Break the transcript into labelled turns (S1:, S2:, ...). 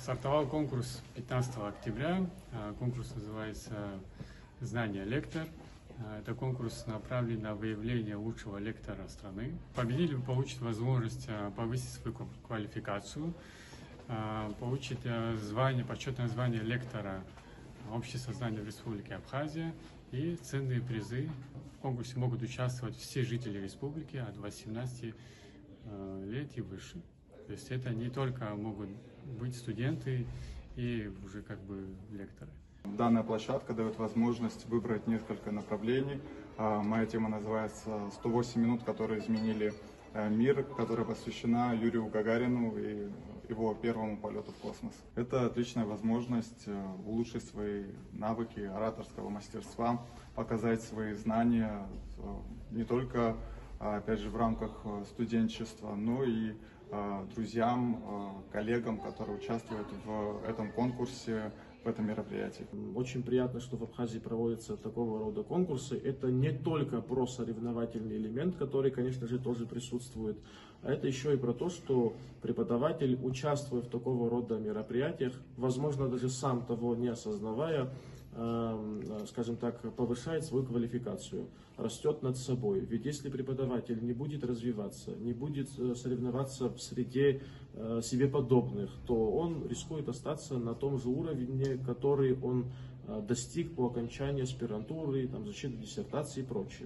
S1: Стартовал конкурс 15 октября. Конкурс называется «Знание лектор». Это конкурс направлен на выявление лучшего лектора страны. Победитель получит возможность повысить свою квалификацию, получит почетное звание лектора Общества знания в Республике Абхазия и ценные призы. В конкурсе могут участвовать все жители республики от 18 лет и выше. То есть это не только могут быть студенты и уже лекторы.
S2: Данная площадка дает возможность выбрать несколько направлений. Моя тема называется «108 минут, которые изменили мир», которая посвящена Юрию Гагарину и его первому полету в космос. Это отличная возможность улучшить свои навыки ораторского мастерства, показать свои знания не только, опять же, в рамках студенчества, но и друзьям, коллегам, которые участвуют в этом конкурсе, в этом мероприятии.
S3: Очень приятно, что в Абхазии проводятся такого рода конкурсы. Это не только про соревновательный элемент, который, конечно же, тоже присутствует, а это еще и про то, что преподаватель, участвуя в такого рода мероприятиях, возможно, даже сам того не осознавая, скажем так, повышает свою квалификацию, растет над собой. Ведь если преподаватель не будет развиваться, не будет соревноваться в среде себе подобных, то он рискует остаться на том же уровне, который он достиг по окончании аспирантуры, защиты диссертации и прочее.